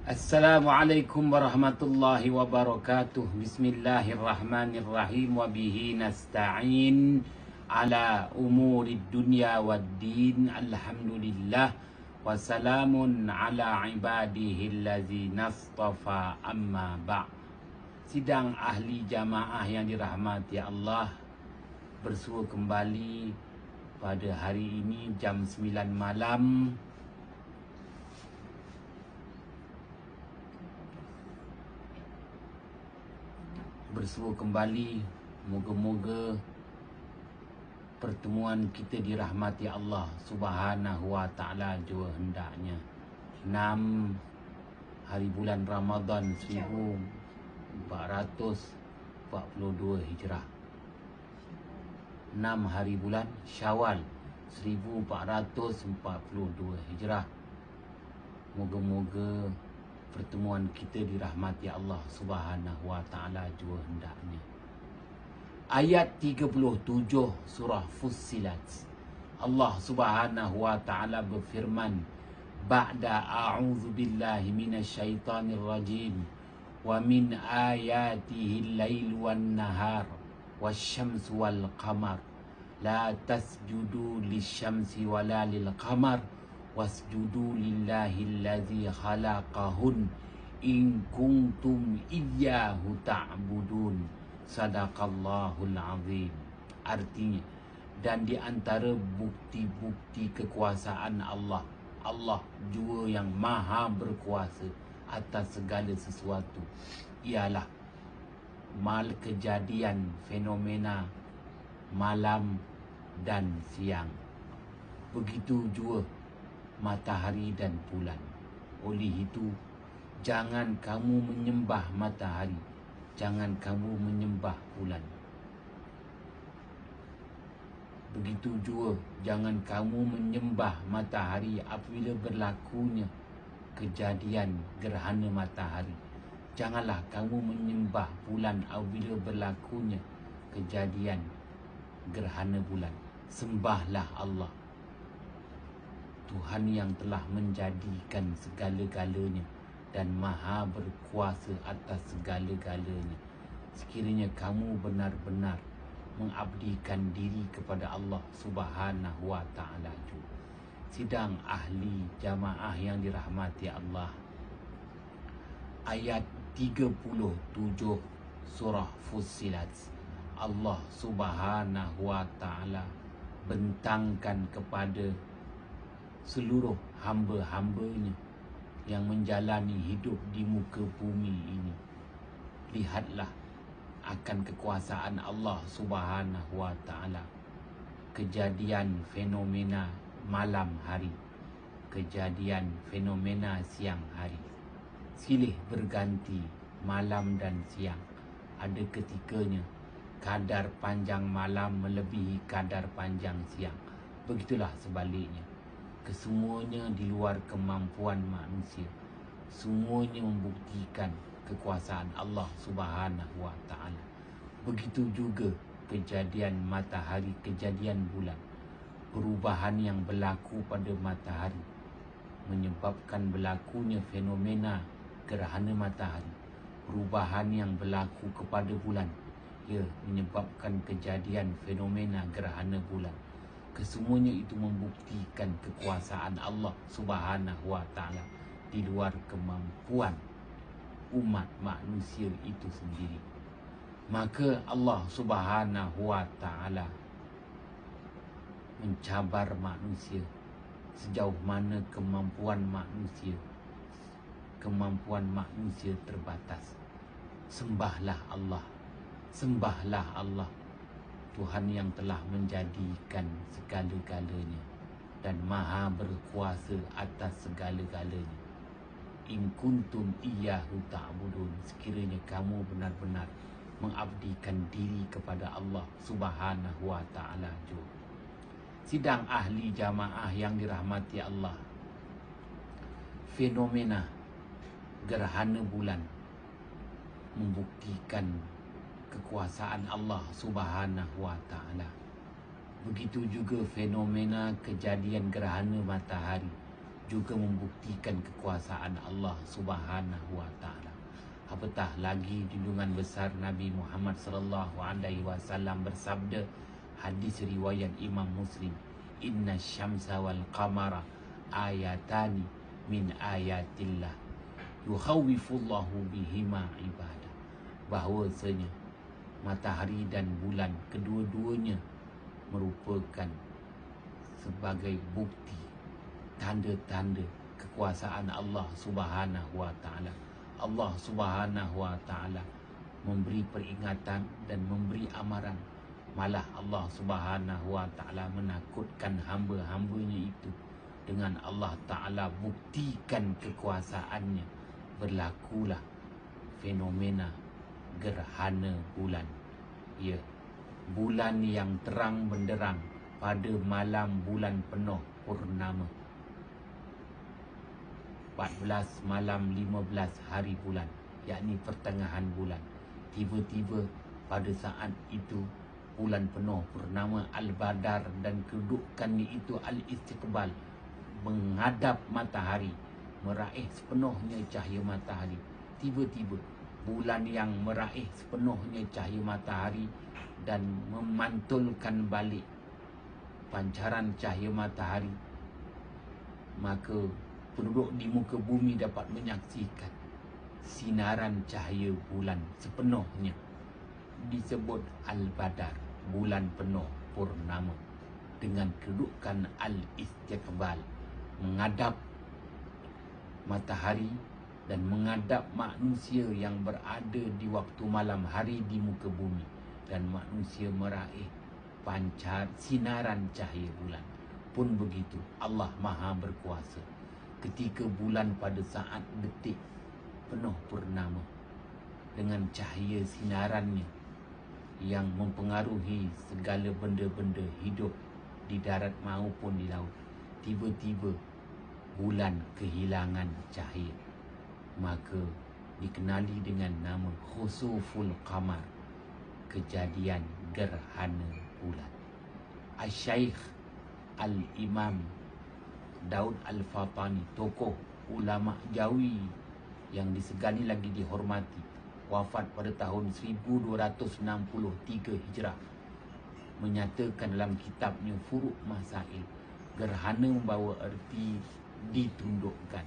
Assalamualaikum warahmatullahi wabarakatuh. Bismillahirrahmanirrahim. Wabihi nasta'in ala umurid dunya waddin. Alhamdulillah. Wassalamun ala ibadihi allazi nastafa amma ba'. Sidang ahli jamaah yang dirahmati Allah, bersua kembali pada hari ini jam 9 malam. Bersua kembali, moga-moga pertemuan kita dirahmati Allah Subhanahu wa ta'ala jua hendaknya. 6 hari bulan Ramadan 1442 Hijrah, 6 hari bulan Syawal 1442 Hijrah. Moga-moga pertemuan kita dirahmati Allah Subhanahu wa ta'ala jua hendaknya. Ayat 37 surah Fussilat, Allah Subhanahu wa ta'ala berfirman, ba'da a'udzu billahi minasyaitonir rajim, wa min ayatihi al-lail wan nahar wasyamsu wal qamar la tasjudu lisyamsi wala lil qamar wasjudu lillahi allazi khalaqahun in kuntum iyyahu ta'budun. Sadaqallahul azim. Artinya, dan di antara bukti-bukti kekuasaan Allah, Allah jua yang maha berkuasa atas segala sesuatu, ialah kejadian fenomena malam dan siang. Begitu jua matahari dan bulan. Oleh itu, jangan kamu menyembah matahari, jangan kamu menyembah bulan. Begitu jua jangan kamu menyembah matahari apabila berlakunya kejadian gerhana matahari. Janganlah kamu menyembah bulan apabila berlakunya kejadian gerhana bulan. Sembahlah Allah, Tuhan yang telah menjadikan segala-galanya dan maha berkuasa atas segala-galanya. Sekiranya kamu benar-benar mengabdikan diri kepada Allah Subhanahu wa ta'ala. Sidang ahli jamaah yang dirahmati Allah, ayat 37 surah Fussilat, Allah Subhanahu wa ta'ala bentangkan kepada seluruh hamba-hambanya yang menjalani hidup di muka bumi ini. Lihatlah akan kekuasaan Allah Subhanahu wa ta'ala. Kejadian fenomena malam hari, kejadian fenomena siang hari, silih berganti malam dan siang. Ada ketikanya kadar panjang malam melebihi kadar panjang siang. Begitulah sebaliknya. Kesemuanya di luar kemampuan manusia. Semuanya membuktikan kekuasaan Allah Subhanahu wa ta'ala. Begitu juga kejadian matahari, kejadian bulan. Perubahan yang berlaku pada matahari menyebabkan berlakunya fenomena gerhana matahari. Perubahan yang berlaku kepada bulan, ia menyebabkan kejadian fenomena gerhana bulan. Kesemuanya itu membuktikan kekuasaan Allah Subhanahu wa ta'ala di luar kemampuan umat manusia itu sendiri. Maka Allah Subhanahu wa ta'ala mencabar manusia sejauh mana kemampuan manusia terbatas. Sembahlah Allah, sembahlah Allah, Tuhan yang telah menjadikan segala-galanya dan maha berkuasa atas segala-galanya. In kuntum iyyahu ta'budun. Sekiranya kamu benar-benar mengabdikan diri kepada Allah Subhanahu wa ta'ala. Sidang ahli jamaah yang dirahmati Allah, fenomena gerhana bulan membuktikan kekuasaan Allah Subhanahu wa ta'ala. Begitu juga fenomena kejadian gerhana matahari juga membuktikan kekuasaan Allah Subhanahu wa taala. Apatah lagi junjungan besar Nabi Muhammad sallallahu alaihi wasallam bersabda, hadis riwayat Imam Muslim, inna syamsa wal qamara ayatani min ayatillah yukhawwifullahu bihima ibadah. Bahawasanya matahari dan bulan kedua-duanya merupakan sebagai bukti, tanda-tanda kekuasaan Allah Subhanahu wa taala. Allah Subhanahu wa taala memberi peringatan dan memberi amaran. Malah Allah Subhanahu wa taala menakutkan hamba-hambanya itu dengan Allah taala buktikan kekuasaannya. Berlakulah fenomena gerhana bulan. Ya, bulan yang terang benderang pada malam bulan penuh purnama, 14 malam 15 hari bulan, yakni pertengahan bulan. Tiba-tiba pada saat itu bulan penuh purnama Al-Badar dan kedudukannya itu Al-Istiqbal, menghadap matahari, meraih sepenuhnya cahaya matahari. Tiba-tiba bulan yang meraih sepenuhnya cahaya matahari dan memantulkan balik pancaran cahaya matahari, maka penduduk di muka bumi dapat menyaksikan sinaran cahaya bulan sepenuhnya. Disebut Al-Badar, bulan penuh purnama, dengan kedudukan Al-Istiqbal, menghadap matahari dan menghadap manusia yang berada di waktu malam hari di muka bumi, dan manusia meraih pancar sinaran cahaya bulan. Pun begitu, Allah Maha berkuasa. Ketika bulan pada saat detik penuh purnama dengan cahaya sinarannya yang mempengaruhi segala benda-benda hidup di darat maupun di laut, tiba-tiba bulan kehilangan cahaya, maka dikenali dengan nama khusuful qamar, kejadian gerhana bulan. Al-Syaikh Al-Imam Daud Al-Fatani, tokoh ulama Jawi yang disegani lagi dihormati, wafat pada tahun 1263 Hijrah, menyatakan dalam kitabnya Furuq Masail, gerhana membawa erti ditundukkan.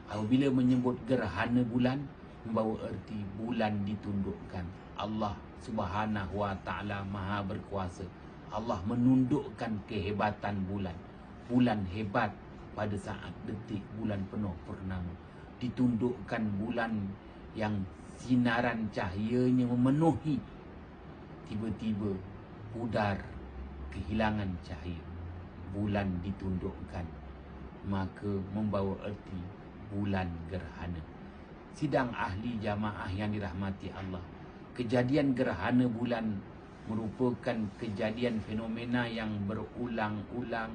Apabila menyebut gerhana bulan, membawa erti bulan ditundukkan. Allah Subhanahu wa taala Maha berkuasa. Allah menundukkan kehebatan bulan. Bulan hebat pada saat detik bulan penuh purnama. Ditundukkan bulan yang sinaran cahayanya memenuhi, tiba-tiba pudar, kehilangan cahaya. Bulan ditundukkan, maka membawa erti bulan gerhana. Sidang ahli jamaah yang dirahmati Allah, kejadian gerhana bulan merupakan kejadian fenomena yang berulang-ulang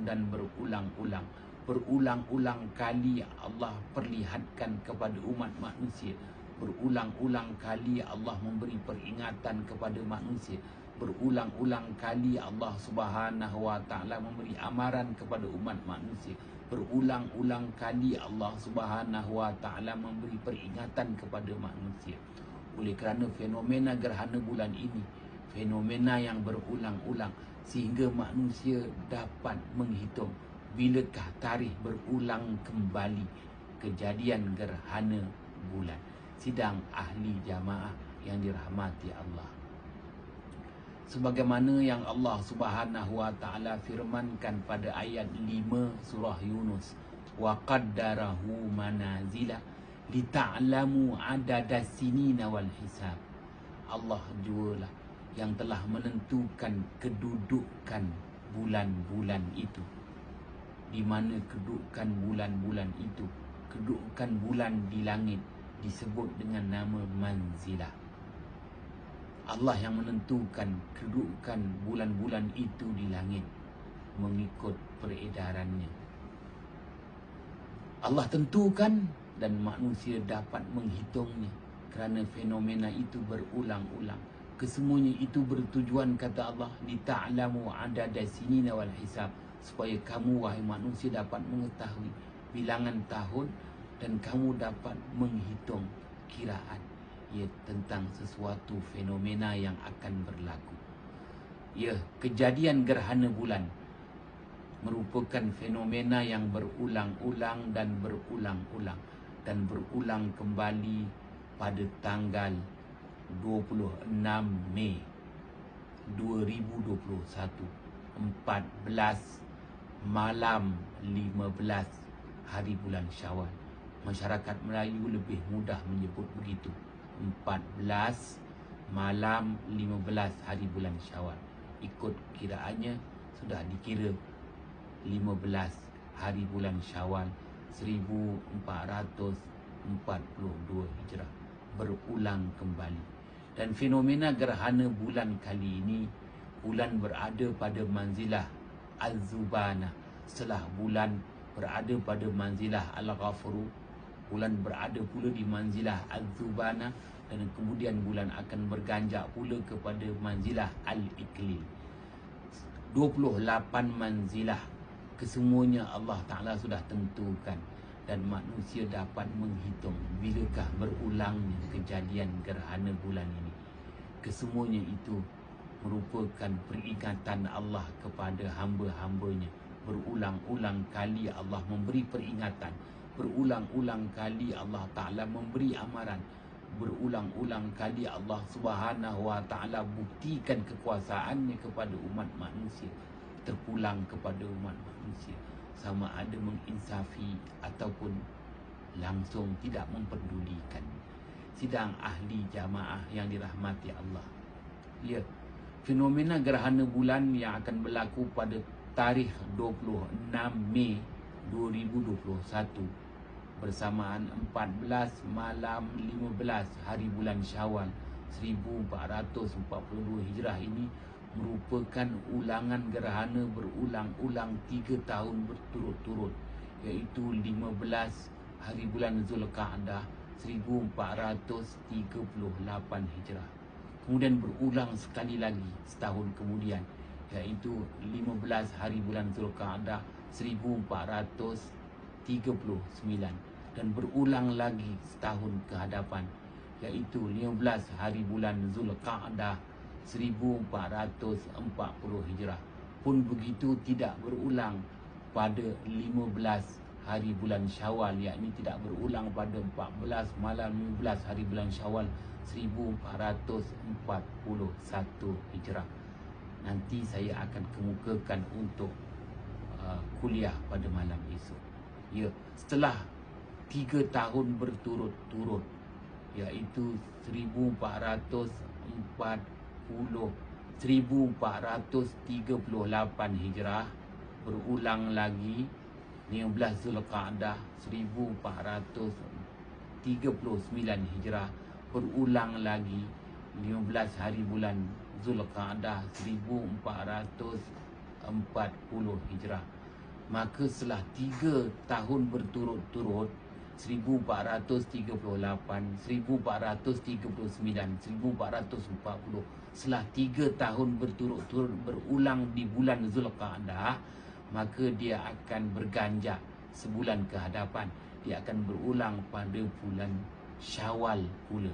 dan berulang-ulang. Berulang-ulang kali Allah perlihatkan kepada umat manusia. Berulang-ulang kali Allah memberi peringatan kepada manusia. Berulang-ulang kali Allah Subhanahu wa taala memberi amaran kepada umat manusia. Berulang-ulang kali Allah Subhanahu wa taala memberi peringatan kepada manusia. Oleh kerana fenomena gerhana bulan ini fenomena yang berulang-ulang, sehingga manusia dapat menghitung bilakah tarikh berulang kembali kejadian gerhana bulan. Sidang ahli jamaah yang dirahmati Allah, sebagaimana yang Allah Subhanahu wa taala firmankan pada ayat 5 surah Yunus, wa qaddarahu manazila lita'lamu adadas sinina wal hisab. Allah jualah yang telah menentukan kedudukan bulan-bulan itu. Di mana kedudukan bulan-bulan itu, kedudukan bulan di langit disebut dengan nama manzilah. Allah yang menentukan kedudukan bulan-bulan itu di langit mengikut peredarannya. Allah tentukan dan manusia dapat menghitungnya kerana fenomena itu berulang-ulang. Kesemuanya itu bertujuan, kata Allah, lita'lamu adadas sinina wal hisab, supaya kamu wahai manusia dapat mengetahui bilangan tahun dan kamu dapat menghitung kiraan, ia tentang sesuatu fenomena yang akan berlaku. Ya, kejadian gerhana bulan merupakan fenomena yang berulang-ulang dan berulang-ulang dan berulang kembali pada tanggal 26 Mei 2021, 14 malam 15 hari bulan Syawal. Masyarakat Melayu lebih mudah menyebut begitu. 14 malam 15 hari bulan Syawal. Ikut kiraannya sudah dikira 15 hari bulan Syawal 1442 Hijrah, berulang kembali. Dan fenomena gerhana bulan kali ini, bulan berada pada manzilah Az-Zubana. Setelah bulan berada pada manzilah Al-Ghafuru, bulan berada pula di manzilah Az-Zubana, dan kemudian bulan akan berganjak pula kepada manzilah Al-Iqlil. 28 manzilah, kesemuanya Allah Ta'ala sudah tentukan, dan manusia dapat menghitung bilakah berulangnya kejadian gerhana bulan ini. Kesemuanya itu merupakan peringatan Allah kepada hamba-hambanya. Berulang-ulang kali Allah memberi peringatan, berulang-ulang kali Allah Ta'ala memberi amaran, berulang-ulang kali Allah Subhanahu Wa Ta'ala buktikan kekuasaannya kepada umat manusia, terpulang kepada umat manusia, sama ada menginsafi ataupun langsung tidak memperdulikan. Sidang ahli jamaah yang dirahmati Allah. Ya, fenomena gerhana bulan yang akan berlaku pada tarikh 26 Mei 2021 bersamaan 14 malam 15 hari bulan Syawal 1442 Hijrah ini merupakan ulangan gerhana berulang-ulang 3 tahun berturut-turut, iaitu 15 hari bulan Zulqa'dah 1438 Hijrah. Kemudian berulang sekali lagi setahun kemudian, iaitu 15 hari bulan Zulqa'dah 1439, dan berulang lagi setahun ke hadapan, iaitu 15 hari bulan Zulqa'dah 1440 Hijrah. Pun begitu tidak berulang pada 15 hari bulan Syawal, yakni tidak berulang pada 14 malam 15 hari bulan Syawal 1441 Hijrah. Nanti saya akan kemukakan untuk kuliah pada malam esok. Ya, setelah 3 tahun berturut-turut, iaitu 1438 Hijrah, berulang lagi 15 Zulqa'dah 1439 Hijrah, berulang lagi 15 hari bulan Zulqa'dah 1440 Hijrah. Maka setelah 3 tahun berturut-turut, 1438, 1439, 1440, setelah 3 tahun berturut-turut berulang di bulan Zulqa'dah, maka dia akan berganjak sebulan ke hadapan. Dia akan berulang pada bulan Syawal pula.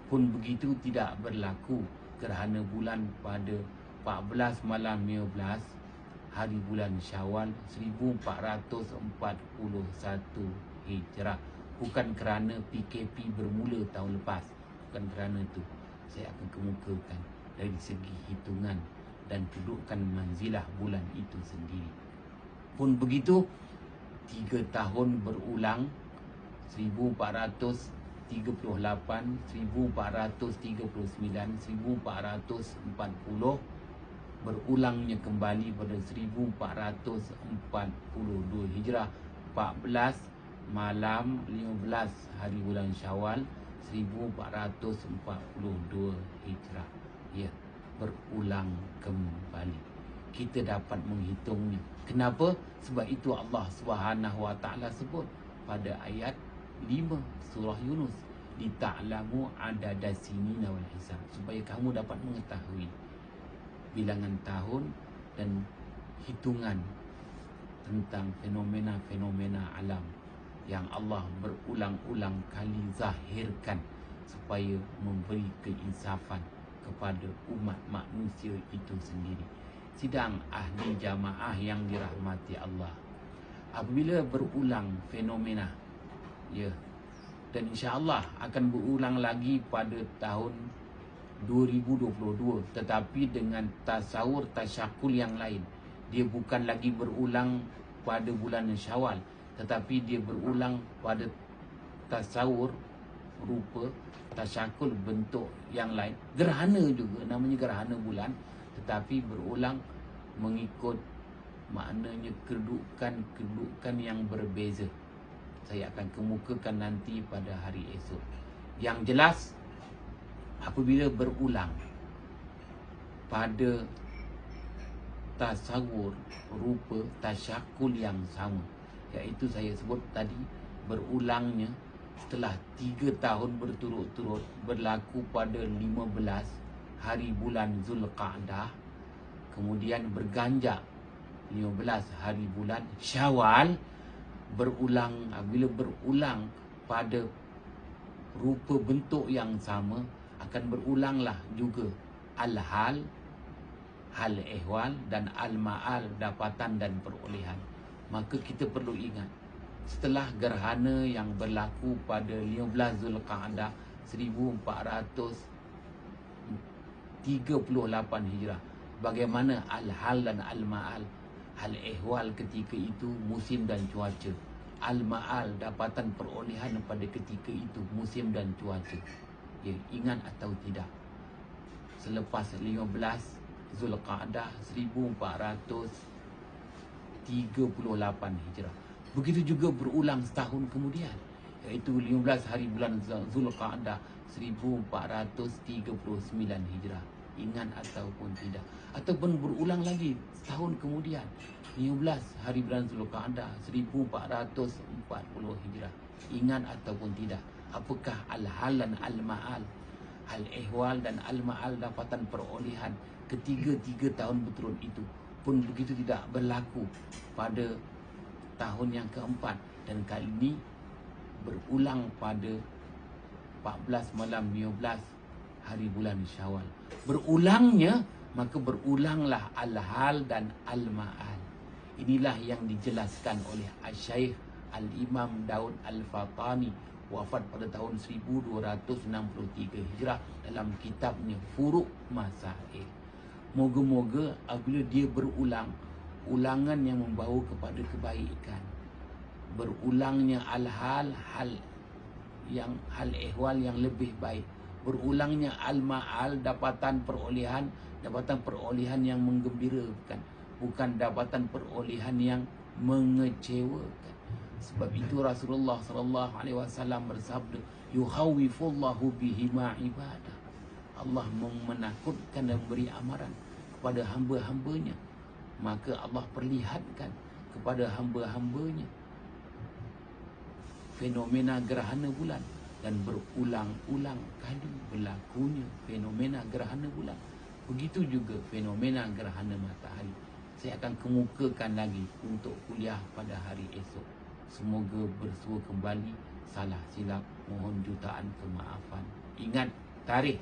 Pun begitu tidak berlaku gerhana bulan pada 14 malam 15 hari bulan Syawal 1441 Hijrah. Bukan kerana PKP bermula tahun lepas, bukan kerana itu. Saya akan kemukakan dari segi hitungan dan kedudukan manzilah bulan itu sendiri. Pun begitu 3 tahun berulang, 1438, 1439, 1440, berulangnya kembali pada 1442 Hijrah, 14 malam 15 hari bulan Syawal 1442 Hijrah. Ya, berulang kembali. Kita dapat menghitungnya. Kenapa? Sebab itu Allah Subhanahu Wa Ta'ala sebut pada ayat 5 surah Yunus, lita'lamu adada sinina wal hisab, supaya kamu dapat mengetahui bilangan tahun dan hitungan tentang fenomena-fenomena alam yang Allah berulang-ulang kali zahirkan supaya memberi keinsafan kepada umat manusia itu sendiri. Sidang ahli jamaah yang dirahmati Allah, apabila berulang fenomena, ya, dan insya-Allah akan berulang lagi pada tahun 2022, tetapi dengan tasawur tasyakul yang lain. Dia bukan lagi berulang pada bulan Syawal, tetapi dia berulang pada tasawur rupa tasyakul bentuk yang lain. Gerhana juga, namanya gerhana bulan, tetapi berulang mengikut maknanya kedudukan yang berbeza. Saya akan kemukakan nanti pada hari esok. Yang jelas, apabila berulang pada tasawur rupa tasyakul yang sama, iaitu saya sebut tadi, berulangnya setelah 3 tahun berturut-turut berlaku pada 15 hari bulan Zulqa'dah, kemudian berganjak 15 hari bulan Syawal, berulang. Bila berulang pada rupa bentuk yang sama, akan berulanglah juga al-hal, hal ehwal dan al-ma'al, dapatan dan perolehan. Maka kita perlu ingat, setelah gerhana yang berlaku pada 15 Zulqa'dah 1438 Hijrah, bagaimana al-hal dan al-ma'al. Hal ehwal ketika itu musim dan cuaca, al-ma'al dapatan perolehan pada ketika itu musim dan cuaca. Ya, ingat atau tidak, selepas 15 Zulqa'dah 1438 Hijrah, begitu juga berulang setahun kemudian, iaitu 15 hari bulan Zulqa'dah 1439 Hijrah. Ingat ataupun tidak. Ataupun berulang lagi setahun kemudian, 15 hari bulan Zulqa'dah 1440 Hijrah. Ingat ataupun tidak. Apakah al-hal dan al-ma'al, al-ehwal dan al-ma'al dapatan perolehan ketiga-tiga tahun berturut itu pun begitu tidak berlaku pada tahun yang keempat, dan kali ini berulang pada 14 malam 15 hari bulan Syawal. Berulangnya, maka berulanglah al-hal dan al-ma'al. Inilah yang dijelaskan oleh Asy-Syaikh Al-Imam Daud Al-Fatani, wafat pada tahun 1263 Hijrah, dalam kitabnya Furuq Masail. Moga-moga apabila dia berulang, ulangan yang membawa kepada kebaikan, berulangnya al-hal, hal ehwal yang lebih baik, berulangnya al-ma'al, dapatan perolehan yang menggembirakan, bukan dapatan perolehan yang mengecewakan. Sebab itu Rasulullah sallallahu alaihi wasallam bersabda, yukhawifullahu bihima ibadah. Allah menakutkan dan beri amaran kepada hamba-hambanya, maka Allah perlihatkan kepada hamba-hambanya fenomena gerhana bulan, dan berulang-ulang kali berlakunya fenomena gerhana bulan. Begitu juga fenomena gerhana matahari. Saya akan kemukakan lagi untuk kuliah pada hari esok. Semoga bersua kembali. Salah silap, mohon jutaan kemaafan. Ingat tarikh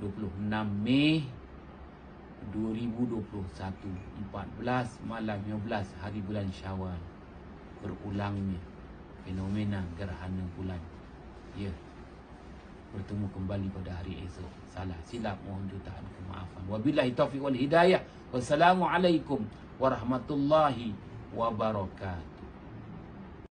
26 Mei 2021, 14 malam 15 hari bulan Syawal, berulangnya fenomena gerhana bulan. Ya, bertemu kembali pada hari esok. Salah silap, mohon jutaan kemaafan. Wabillahi taufiq wal hidayah. Wassalamualaikum warahmatullahi wabarakatuh.